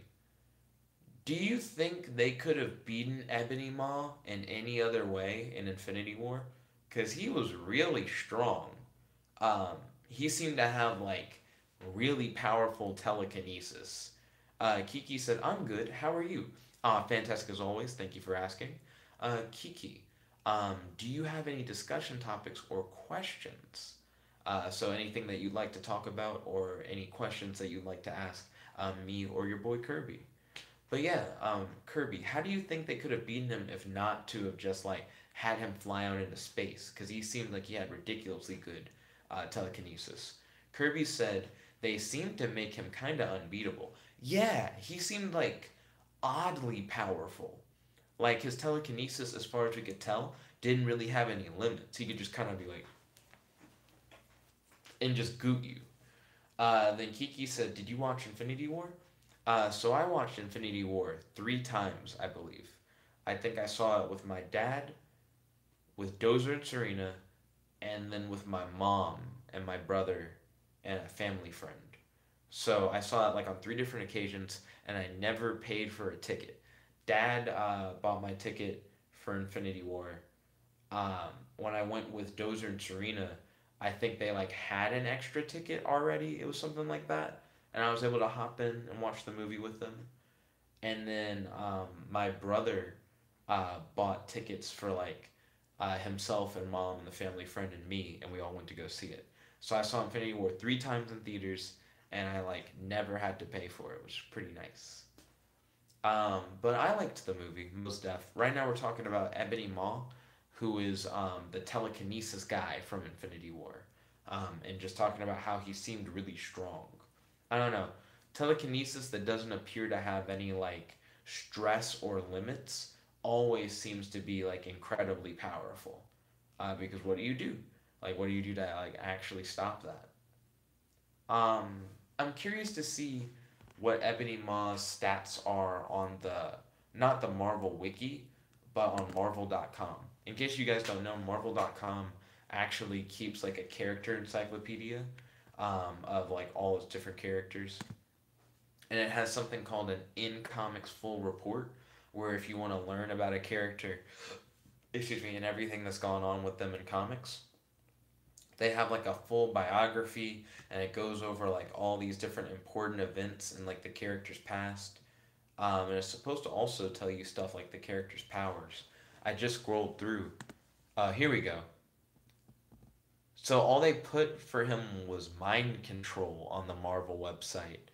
do you think they could have beaten Ebony Maw in any other way in Infinity War? Because he was really strong. Um, he seemed to have really powerful telekinesis. Kiki said, I'm good. How are you? Fantastic as always. Thank you for asking. Kiki, do you have any discussion topics or questions? So anything that you'd like to talk about or any questions that you'd like to ask me or your boy Kirby. But yeah, Kirby, how do you think they could have beaten him if not to have just had him fly out into space? Because he seemed like he had ridiculously good telekinesis. Kirby said they seemed to make him kind of unbeatable. Yeah, he seemed oddly powerful. Like his telekinesis, as far as we could tell, didn't really have any limits. He could just kind of be and just goot you. Then Kiki said, "Did you watch Infinity War?" So I watched Infinity War 3 times, I believe. I think I saw it with my dad, with Dozer and Serena, and then with my mom and my brother and a family friend. So I saw it on 3 different occasions, and I never paid for a ticket. Dad bought my ticket for Infinity War. When I went with Dozer and Serena, I think they had an extra ticket already. It was something like that, and I was able to hop in and watch the movie with them. And then my brother bought tickets for himself and mom and the family friend and me, and we all went to go see it. So I saw Infinity War 3 times in theaters, and I never had to pay for it, which was pretty nice. But I liked the movie, most def. Right now we're talking about Ebony Maw, who is the telekinesis guy from Infinity War, and just talking about how he seemed really strong. I don't know, telekinesis that doesn't appear to have any stress or limits always seems to be incredibly powerful. Because what do you do? What do you do to actually stop that? I'm curious to see what Ebony Maw's stats are on the not the Marvel wiki, but on Marvel.com. In case you guys don't know, Marvel.com actually keeps a character encyclopedia of all its different characters, and it has something called an in comics full report, where if you want to learn about a character, excuse me, and everything that's gone on with them in comics, they have a full biography, and it goes over all these different important events in the character's past, and it's supposed to also tell you stuff like the character's powers. I just scrolled through. Here we go. So all they put for him was mind control on the Marvel website,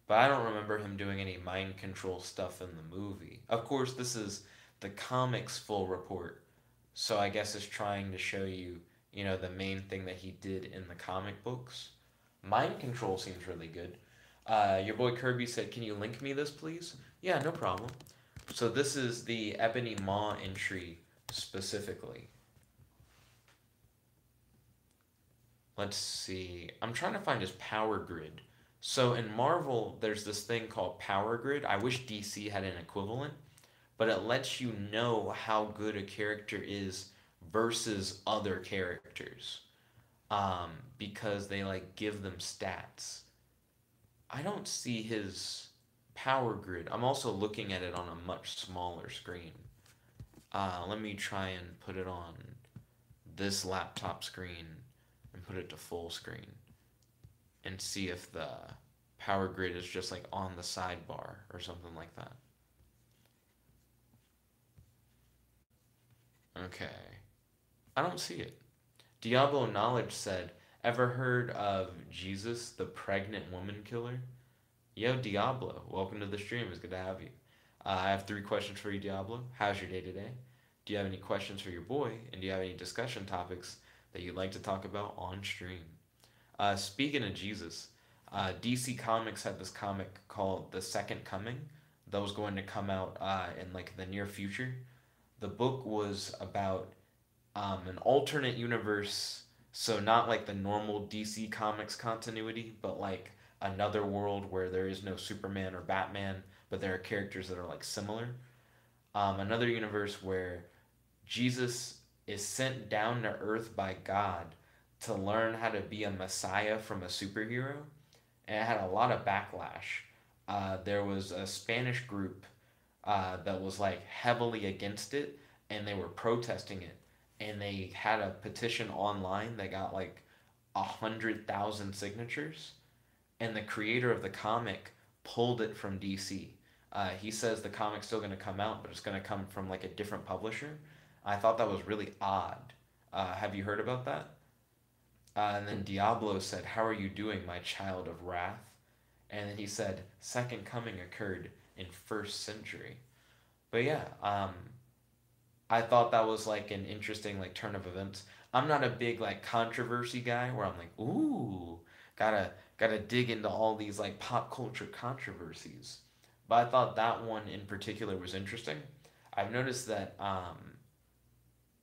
but I don't remember him doing any mind control stuff in the movie. Of course, this is the comics full report, so I guess it's trying to show you, the main thing that he did in the comic books. Mind control seems really good. Your boy Kirby said, "Can you link me this, please?" Yeah, no problem. So this is the Ebony Maw entry specifically. Let's see. I'm trying to find his power grid. So in Marvel, there's this thing called power grid. I wish DC had an equivalent, but it lets you know how good a character is versus other characters, because they give them stats. I don't see his power grid. I'm also looking at it on a much smaller screen. Let me try and put it on this laptop screen and put it to full screen and see if the power grid is just like on the sidebar or something like that. Okay. I don't see it. Diablo Knowledge said, ever heard of Jesus, the pregnant woman killer? Yo, Diablo, welcome to the stream. It's good to have you. I have three questions for you, Diablo. How's your day today? Do you have any questions for your boy? And do you have any discussion topics that you'd like to talk about on stream? Speaking of Jesus, DC Comics had this comic called The Second Coming that was going to come out in like the near future. The book was about an alternate universe, so not like the normal DC Comics continuity, but like another world where there is no Superman or Batman, but there are characters that are like similar. Another universe where Jesus is sent down to Earth by God to learn how to be a messiah from a superhero, and it had a lot of backlash. There was a Spanish group that was like heavily against it, and they were protesting it, and they had a petition online that got like 100,000 signatures, and the creator of the comic pulled it from DC. He says the comic's still going to come out, but it's going to come from like a different publisher. I thought that was really odd. Have you heard about that? And then Diablo said, "How are you doing, my child of wrath?" And then he said, "Second coming occurred in first century." But yeah, I thought that was like an interesting like turn of events. I'm not a big like controversy guy where I'm like, ooh, gotta dig into all these like pop culture controversies. But I thought that one in particular was interesting. I've noticed that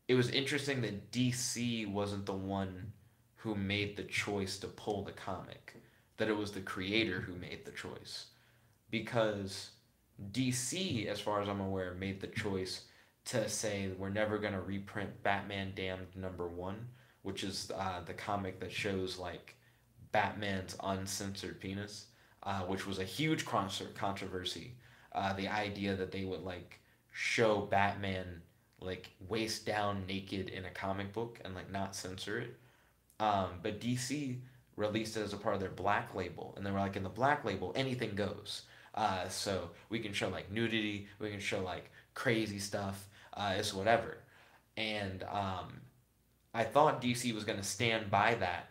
it was interesting that DC wasn't the one who made the choice to pull the comic, that it was the creator who made the choice. Because DC, as far as I'm aware, made the choice to say we're never going to reprint Batman Damned #1, which is the comic that shows like Batman's uncensored penis, which was a huge controversy. The idea that they would like show Batman like waist down naked in a comic book and like not censor it. But DC released it as a part of their black label, and they were like, in the black label, anything goes. So we can show like nudity, we can show like crazy stuff, it's whatever. And I thought DC was gonna stand by that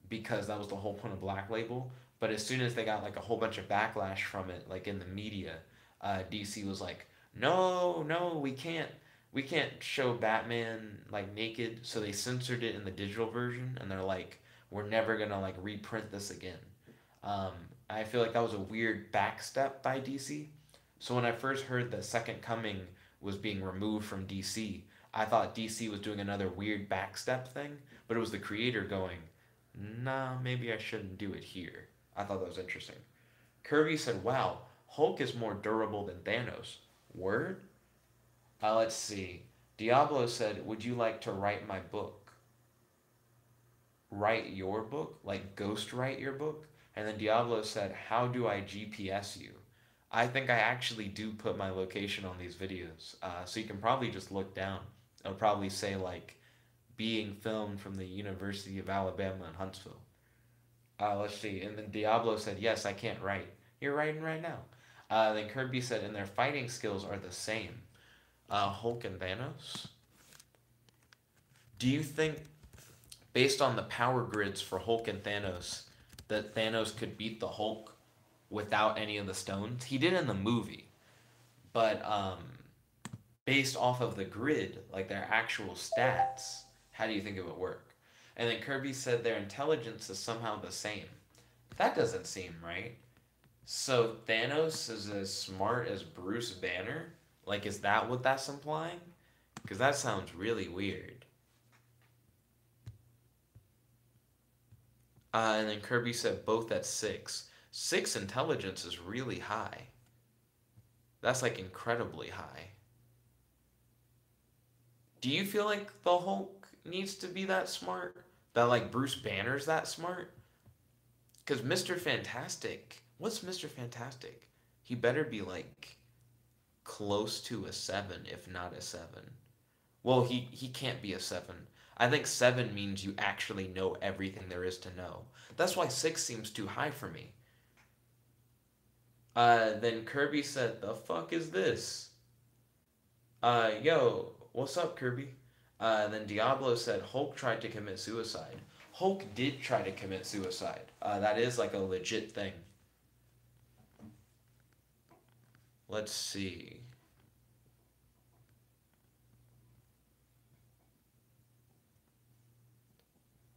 because that was the whole point of Black Label. But as soon as they got like a whole bunch of backlash from it, like in the media, DC was like, no, no, we can't show Batman like naked. So they censored it in the digital version, and they're like, we're never gonna like reprint this again. Um, I feel like that was a weird backstep by DC. So when I first heard that Second Coming was being removed from DC, I thought DC was doing another weird backstep thing, but it was the creator going, nah, maybe I shouldn't do it here. I thought that was interesting. Kirby said, wow, Hulk is more durable than Thanos. Word? Let's see. Diablo said, would you like to write my book? Write your book? Like ghost write your book? And then Diablo said, how do I GPS you? I think I actually do put my location on these videos. So you can probably just look down. It'll probably say like being filmed from the University of Alabama in Huntsville. Let's see. And then Diablo said, yes, I can't write. You're writing right now. Then Kirby said, and their fighting skills are the same. Hulk and Thanos. Do you think, based on the power grids for Hulk and Thanos, that Thanos could beat the Hulk without any of the stones? He did in the movie, but based off of the grid, like their actual stats, how do you think it would work? And then Kirby said their intelligence is somehow the same. That doesn't seem right. So Thanos is as smart as Bruce Banner? Like, is that what that's implying? Because that sounds really weird. And then Kirby said both at 6. 6 intelligence is really high. That's like incredibly high. Do you feel like the Hulk needs to be that smart? That like Bruce Banner's that smart? Because Mr. Fantastic, what's Mr. Fantastic? He better be like close to a 7, if not a 7. Well, he can't be a 7. I think 7 means you actually know everything there is to know. That's why 6 seems too high for me. Then Kirby said, "The fuck is this?" Yo, what's up, Kirby? Then Diablo said Hulk tried to commit suicide. Hulk did try to commit suicide. That is like a legit thing. Let's see.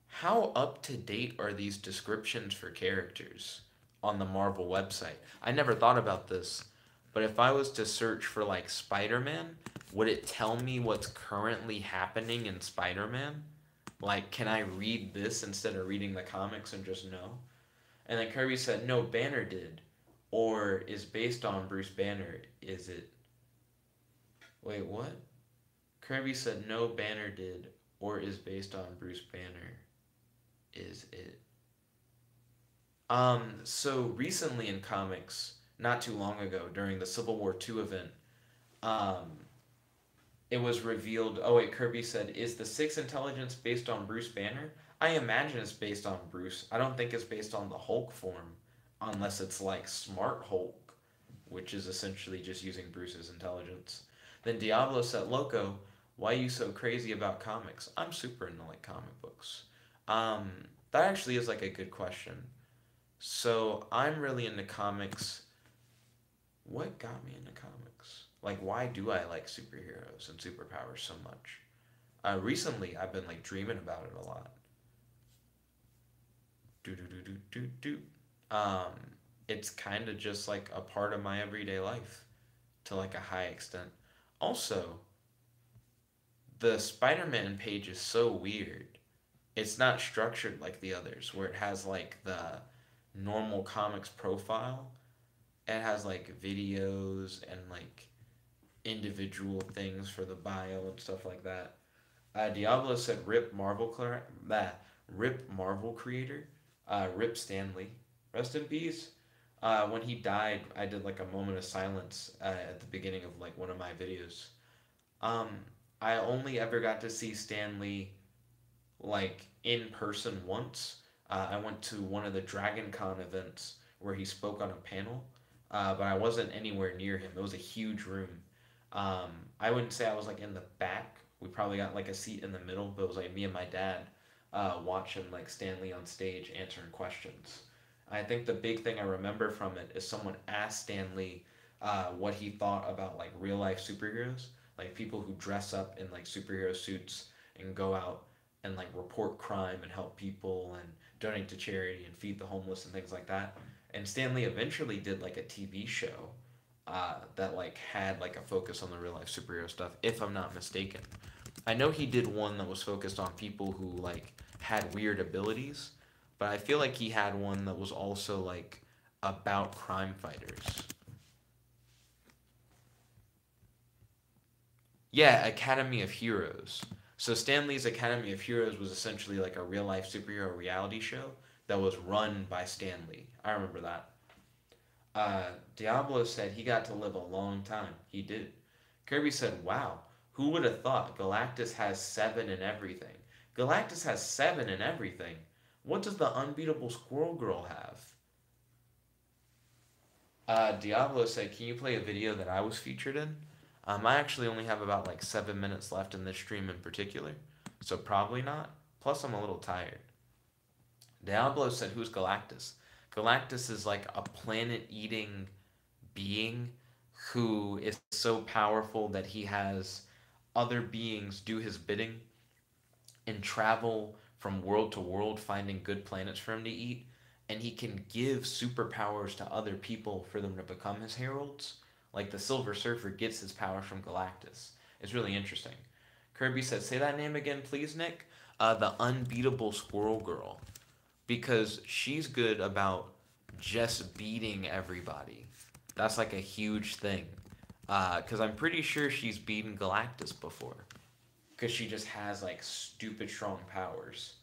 How up to date are these descriptions for characters on the Marvel website? I never thought about this, but if I was to search for like Spider Man, would it tell me what's currently happening in Spider Man? Like, can I read this instead of reading the comics and just know? And then Kirby said, no, Banner did. Or is based on Bruce Banner. Is it. Wait, what? Kirby said, no, Banner did. Or is based on Bruce Banner. Is it. So recently in comics, not too long ago, during the Civil War II event, um, it was revealed. Oh wait, Kirby said, "Is the Sixth Intelligence based on Bruce Banner?" I imagine it's based on Bruce. I don't think it's based on the Hulk form, unless it's like Smart Hulk, which is essentially just using Bruce's intelligence. Then Diablo said, "Loco, why are you so crazy about comics?" I'm super into like comic books. Um, that actually is like a good question. So I'm really into comics. What got me into comics? Like, why do I like superheroes and superpowers so much? Recently, I've been like dreaming about it a lot. Do do do do do do. Um, it's kind of just like a part of my everyday life to like a high extent. Also, the Spider-Man page is so weird. It's not structured like the others, where it has like the normal comics profile. It has like videos and like individual things for the bio and stuff like that. Diablo said, Rip Marvel creator, Rip Stanley, rest in peace." When he died, I did like a moment of silence at the beginning of like one of my videos. Um, I only ever got to see Stanley like in person once. I went to one of the Dragon Con events where he spoke on a panel, but I wasn't anywhere near him. It was a huge room. Um, I wouldn't say I was like in the back. We probably got like a seat in the middle, but it was like me and my dad watching like Stanley on stage answering questions. I think the big thing I remember from it is someone asked Stanley what he thought about like real life superheroes, like people who dress up in like superhero suits and go out and like report crime and help people and donate to charity and feed the homeless and things like that. And Stanley eventually did like a TV show that like had like a focus on the real life superhero stuff, if I'm not mistaken. I know he did one that was focused on people who like had weird abilities, but I feel like he had one that was also like about crime fighters. Yeah, Academy of Heroes. So Stanley's Academy of Heroes was essentially like a real life superhero reality show that was run by Stanley. I remember that. Diablo said he got to live a long time. He did. Kirby said, "Wow, who would have thought Galactus has seven in everything?" Galactus has seven in everything. What does the unbeatable Squirrel Girl have? Diablo said, "Can you play a video that I was featured in?" I actually only have about like 7 minutes left in this stream in particular, so probably not. Plus, I'm a little tired. Diablo said, "Who's Galactus?" Galactus is like a planet eating being who is so powerful that he has other beings do his bidding and travel from world to world finding good planets for him to eat. And he can give superpowers to other people for them to become his heralds. Like the Silver Surfer gets his power from Galactus. It's really interesting. Kirby says, "Say that name again, please, Nick." The Unbeatable Squirrel Girl. Because she's good about just beating everybody. That's like a huge thing. Because I'm pretty sure she's beaten Galactus before. Because she just has like stupid strong powers.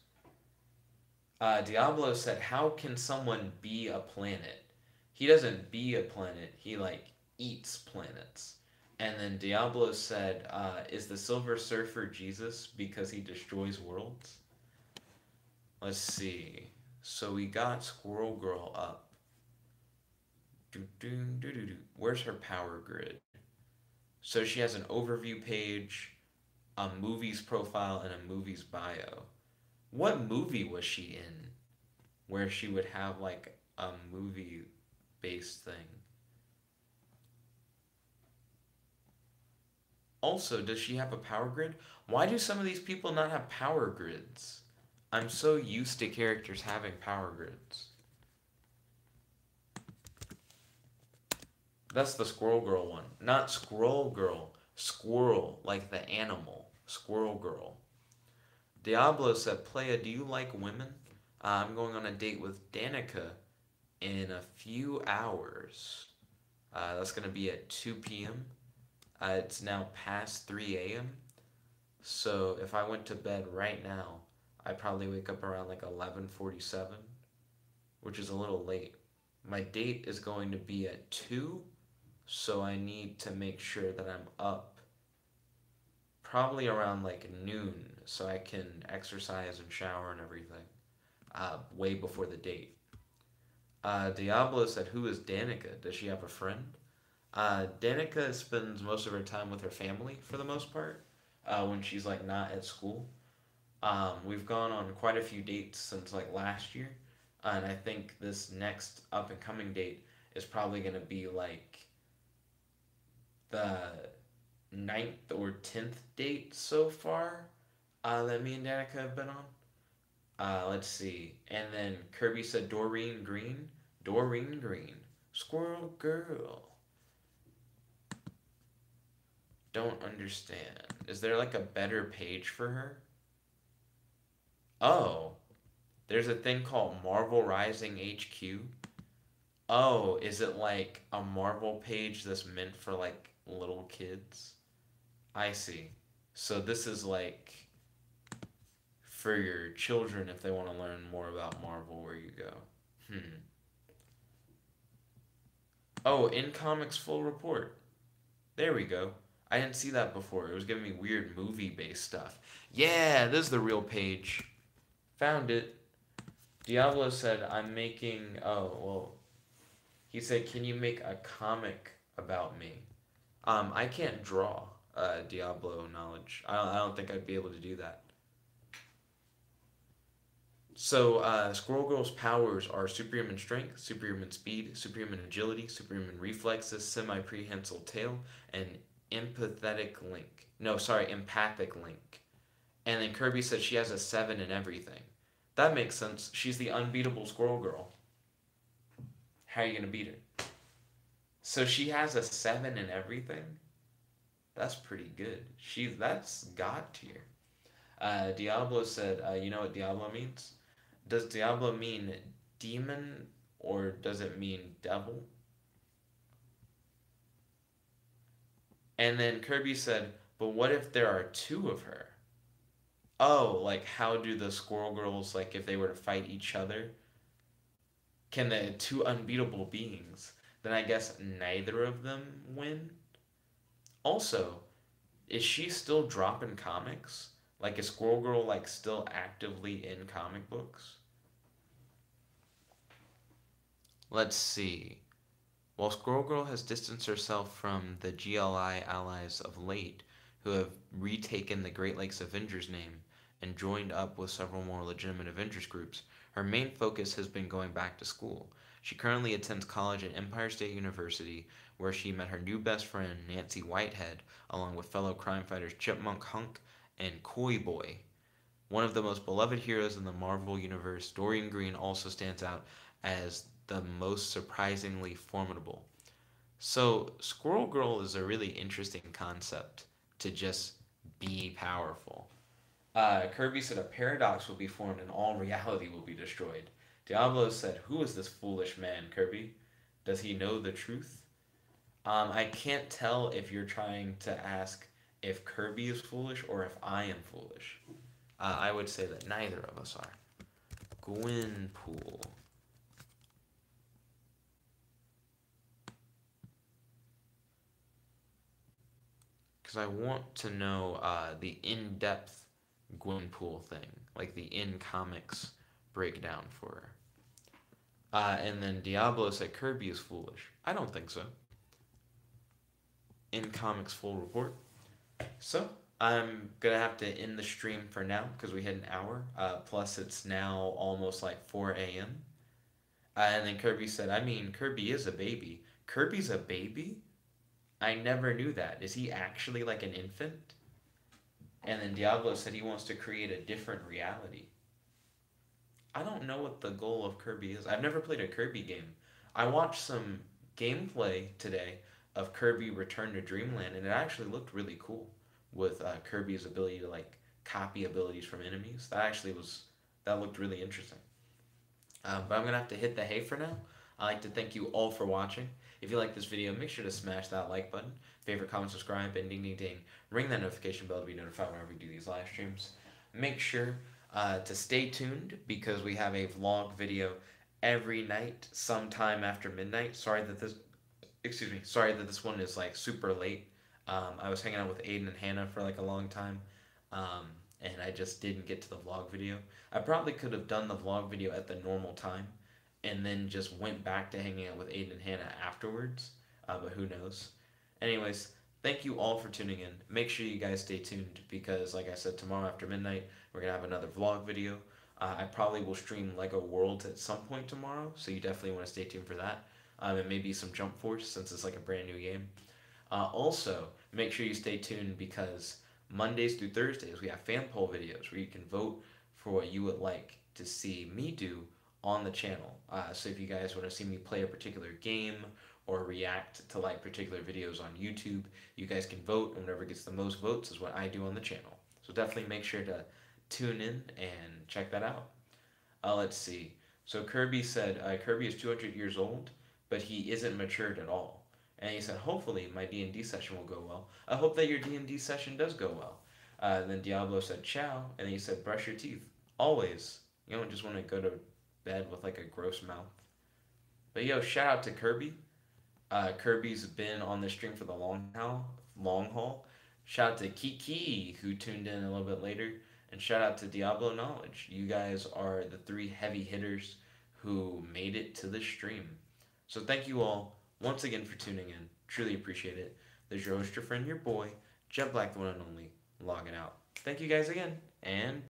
Diablo said, "How can someone be a planet?" He doesn't be a planet, he like eats planets. And then Diablo said, "Is the Silver Surfer Jesus because he destroys worlds?" Let's see. So we got Squirrel Girl up. Where's her power grid? So she has an overview page, a movie's profile, and a movie's bio. What movie was she in where she would have like a movie based thing? Also, does she have a power grid? Why do some of these people not have power grids? I'm so used to characters having power grids. That's the Squirrel Girl one. Not Squirrel Girl. Squirrel, like the animal. Squirrel Girl. Diablo said, Playa, do you like women? I'm going on a date with Danica in a few hours. That's going to be at 2 p.m. It's now past 3 a.m. So if I went to bed right now, I'd probably wake up around like 11:47, which is a little late. My date is going to be at 2, so I need to make sure that I'm up probably around like noon so I can exercise and shower and everything way before the date. Diablo said, who is Danica? Does she have a friend? Danica spends most of her time with her family for the most part when she's like not at school. We've gone on quite a few dates since like last year, and I think this next up and coming date is probably gonna be like the ninth or 10th date so far that me and Danica have been on. Let's see. And then Kirby said Doreen Green. Doreen Green. Squirrel Girl. Don't understand. Is there like a better page for her? Oh, there's a thing called Marvel Rising HQ. Oh, is it like a Marvel page that's meant for like little kids? I see. So this is like for your children if they want to learn more about Marvel where you go. Hmm. Oh, in comics full report. There we go. I didn't see that before. It was giving me weird movie based stuff. Yeah, this is the real page. Found it. Diablo said, I'm making. Oh, well. He said, can you make a comic about me? I can't draw Diablo knowledge. I don't think I'd be able to do that. So, Squirrel Girl's powers are superhuman strength, superhuman speed, superhuman agility, superhuman reflexes, semi prehensile tail, and empathetic link. No, sorry, empathic link. And then Kirby said she has a 7 in everything. That makes sense. She's the unbeatable Squirrel Girl. How are you going to beat her? So she has a 7 in everything? That's pretty good. That's God tier. Diablo said, you know what Diablo means? Does Diablo mean demon or does it mean devil? And then Kirby said, but what if there are two of her? Oh, like how do the Squirrel Girls, like if they were to fight each other, can the two unbeatable beings, then I guess neither of them win? Also, is she still dropping comics? Like is Squirrel Girl like still actively in comic books? Let's see. While Squirrel Girl has distanced herself from the GLI allies of late, who have retaken the Great Lakes Avengers name and joined up with several more legitimate Avengers groups, her main focus has been going back to school. She currently attends college at Empire State University, where she met her new best friend, Nancy Whitehead, along with fellow crime fighters Chipmunk Hunk and Koi Boy. One of the most beloved heroes in the Marvel Universe, Dorian Green also stands out as the most surprisingly formidable. So, Squirrel Girl is a really interesting concept to just be powerful. Kirby said a paradox will be formed and all reality will be destroyed. Diablo said, who is this foolish man, Kirby? Does he know the truth? I can't tell if you're trying to ask if Kirby is foolish or if I am foolish. I would say that neither of us are. Gwenpool. Because I want to know the in-depth Gwenpool thing, like the in-comics breakdown for her. And then Diablo said Kirby is foolish. I don't think so. In comics full report. So I'm gonna have to end the stream for now because we hit an hour. Plus it's now almost like 4 a.m. And then Kirby said, I mean, Kirby is a baby. Kirby's a baby? I never knew that. Is he actually like an infant? And then Diablo said he wants to create a different reality. I don't know what the goal of Kirby is. I've never played a Kirby game. I watched some gameplay today of Kirby Return to Dreamland, and it actually looked really cool with Kirby's ability to like copy abilities from enemies. That looked really interesting. But I'm gonna have to hit the hay for now. I'd like to thank you all for watching. If you like this video, make sure to smash that like button, favorite, comment, subscribe, and ding ding ding. Ring that notification bell to be notified whenever we do these live streams. Make sure to stay tuned because we have a vlog video every night, sometime after midnight. Sorry that this one is like super late. I was hanging out with Aiden and Hannah for like a long time, um, and I just didn't get to the vlog video. I probably could have done the vlog video at the normal time, and then just went back to hanging out with Aiden and Hannah afterwards. But who knows? Anyways, thank you all for tuning in. Make sure you guys stay tuned because, like I said, tomorrow after midnight we're gonna have another vlog video. I probably will stream Lego Worlds at some point tomorrow, so you definitely want to stay tuned for that. And maybe some Jump Force since it's like a brand new game. Also, make sure you stay tuned because Mondays through Thursdays we have fan poll videos where you can vote for what you would like to see me do on the channel. So if you guys want to see me play a particular game or react to like particular videos on YouTube, you guys can vote, and whatever gets the most votes is what I do on the channel. So definitely make sure to tune in and check that out. Let's see. So Kirby said Kirby is 200 years old, but he isn't matured at all. And he said, hopefully my D&D session will go well. I hope that your D&D session does go well. And then Diablo said, ciao. And then he said, brush your teeth. Always. You don't just want to go to bed with like a gross mouth. But yo, shout out to Kirby. Kirby's been on the stream for the long haul. Shout out to Kiki, who tuned in a little bit later. And shout out to Diablo Knowledge. You guys are the three heavy hitters who made it to the stream. So thank you all once again for tuning in. Truly appreciate it. There's your host, your friend, your boy, Jet Black, the one and only, logging out. Thank you guys again, and